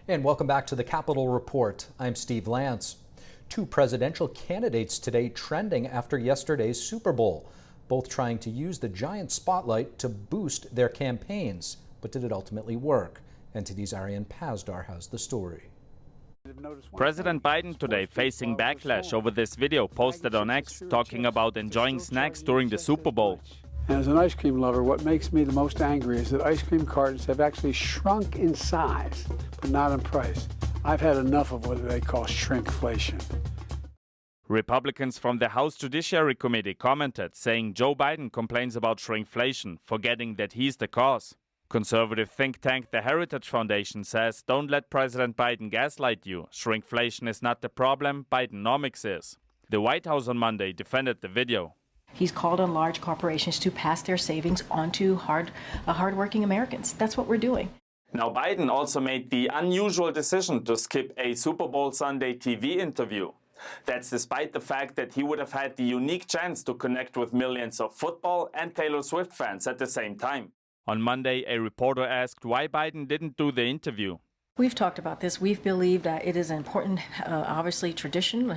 And welcome back to the Capitol Report. I'm Steve Lance. Two presidential candidates today trending after yesterday's Super Bowl, both trying to use the giant spotlight to boost their campaigns. But did it ultimately work? NTD's Ariane Pazdar has the story. President Biden today facing backlash over this video posted on X talking about enjoying snacks during the Super Bowl. And as an ice cream lover, what makes me the most angry is that ice cream cartons have actually shrunk in size, but not in price. I've had enough of what they call shrinkflation. Republicans from the House Judiciary Committee commented, saying Joe Biden complains about shrinkflation, forgetting that he's the cause. Conservative think tank the Heritage Foundation says, don't let President Biden gaslight you. Shrinkflation is not the problem, Bidenomics is. The White House on Monday defended the video. He's called on large corporations to pass their savings onto hardworking Americans. That's what we're doing. Now, Biden also made the unusual decision to skip a Super Bowl Sunday TV interview. That's despite the fact that he would have had the unique chance to connect with millions of football and Taylor Swift fans at the same time. On Monday, a reporter asked why Biden didn't do the interview. We've talked about this. We've believed that it is an important, obviously, tradition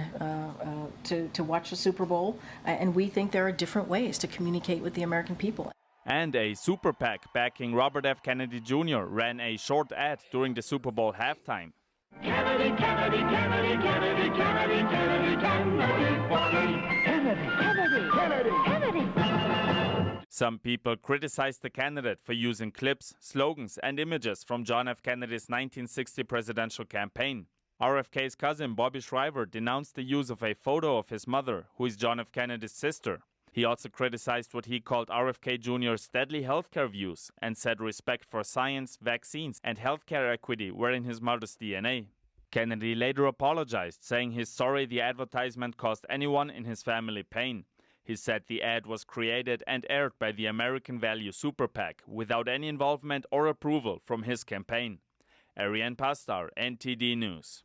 to watch the Super Bowl, and we think there are different ways to communicate with the American people. And a super PAC backing Robert F. Kennedy Jr. ran a short ad during the Super Bowl halftime. Kennedy, Kennedy, Kennedy, Kennedy, Kennedy, Kennedy, Kennedy, Kennedy, Kennedy, Kennedy. Some people criticized the candidate for using clips, slogans, and images from John F. Kennedy's 1960 presidential campaign. RFK's cousin Bobby Shriver denounced the use of a photo of his mother, who is John F. Kennedy's sister. He also criticized what he called RFK Jr.'s deadly healthcare views and said respect for science, vaccines, and healthcare equity were in his mother's DNA. Kennedy later apologized, saying he's sorry the advertisement caused anyone in his family pain. He said the ad was created and aired by the American Value Super PAC without any involvement or approval from his campaign. Ariane Pazdar, NTD News.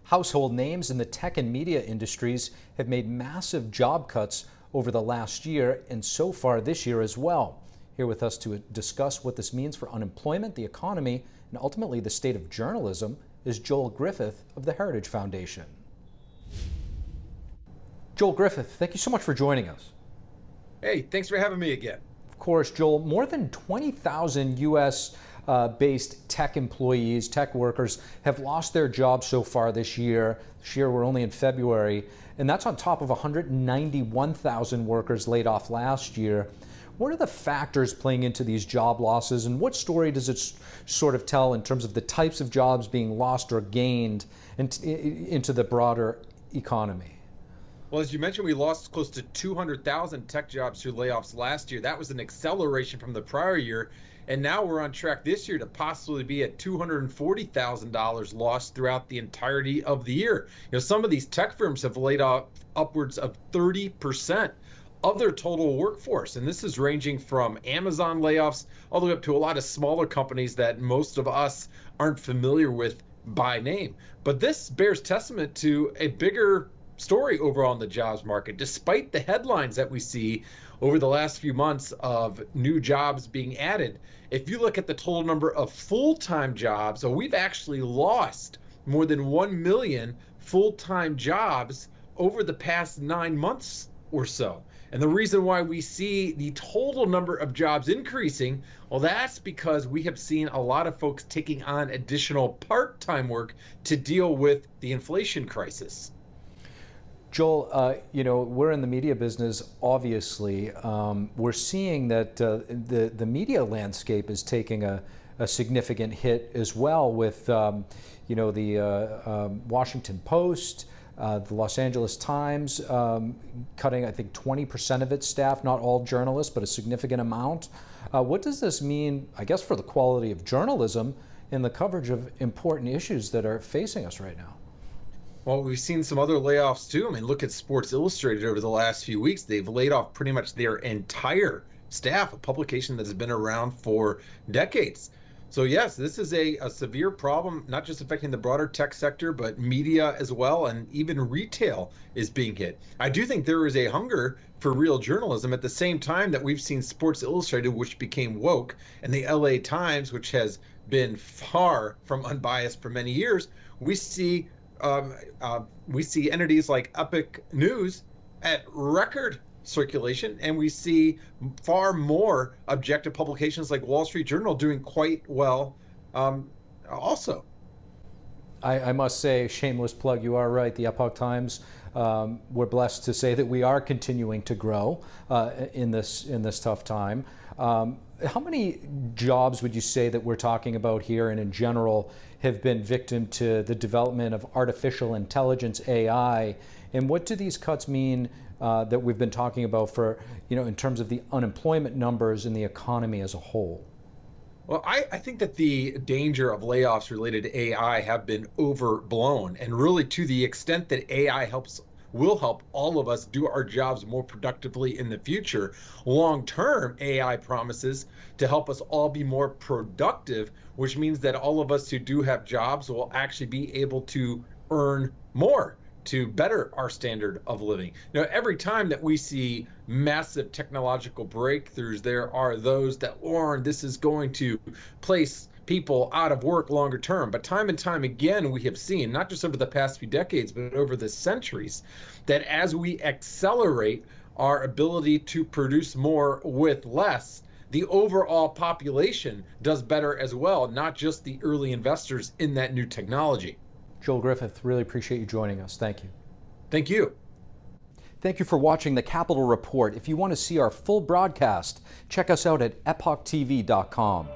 Household names in the tech and media industries have made massive job cuts over the last year and so far this year as well. Here with us to discuss what this means for unemployment, the economy, and ultimately the state of journalism is Joel Griffith of the Heritage Foundation. Joel Griffith, thank you so much for joining us. Hey, thanks for having me again. Of course, Joel, more than 20,000 U.S. based tech employees, tech workers have lost their jobs so far this year. This year we're only in February, and that's on top of 191,000 workers laid off last year. What are the factors playing into these job losses, and what story does it sort of tell in terms of the types of jobs being lost or gained into the broader economy? Well, as you mentioned, we lost close to 200,000 tech jobs through layoffs last year. That was an acceleration from the prior year. And now we're on track this year to possibly be at $240,000 lost throughout the entirety of the year. You know, some of these tech firms have laid off upwards of 30% of their total workforce. And this is ranging from Amazon layoffs all the way up to a lot of smaller companies that most of us aren't familiar with by name. But this bears testament to a bigger story overall in the jobs market. Despite the headlines that we see over the last few months of new jobs being added, if you look at the total number of full-time jobs, so we've actually lost more than 1 million full-time jobs over the past 9 months or so. And the reason why we see the total number of jobs increasing, well, that's because we have seen a lot of folks taking on additional part-time work to deal with the inflation crisis. Joel, we're in the media business, obviously. We're seeing that the media landscape is taking a significant hit as well with, the Washington Post, the Los Angeles Times cutting, I think, 20% of its staff, not all journalists, but a significant amount. What does this mean, I guess, for the quality of journalism and the coverage of important issues that are facing us right now? Well, we've seen some other layoffs too. I mean, look at Sports Illustrated over the last few weeks. They've laid off pretty much their entire staff, a publication that has been around for decades. So yes, this is a severe problem, not just affecting the broader tech sector, but media as well, and even retail is being hit. I do think there is a hunger for real journalism at the same time that we've seen Sports Illustrated, which became woke, and the LA Times, which has been far from unbiased for many years, we see entities like Epic News at record circulation, and we see far more objective publications like Wall Street Journal doing quite well also. I must say, shameless plug, you are right. The Epoch Times, we're blessed to say that we are continuing to grow in this tough time. How many jobs would you say that we're talking about here and in general have been victim to the development of artificial intelligence, AI? And what do these cuts mean that we've been talking about for, in terms of the unemployment numbers and the economy as a whole? Well, I think that the danger of layoffs related to AI have been overblown, and really to the extent that AI will help all of us do our jobs more productively in the future. Long term, AI promises to help us all be more productive, which means that all of us who do have jobs will actually be able to earn more to better our standard of living. Now, every time that we see massive technological breakthroughs, there are those that warn this is going to place people out of work longer term. But time and time again, we have seen, not just over the past few decades, but over the centuries, that as we accelerate our ability to produce more with less, the overall population does better as well, not just the early investors in that new technology. Joel Griffith, really appreciate you joining us. Thank you. Thank you. Thank you for watching the Capitol Report. If you want to see our full broadcast, check us out at epochtv.com.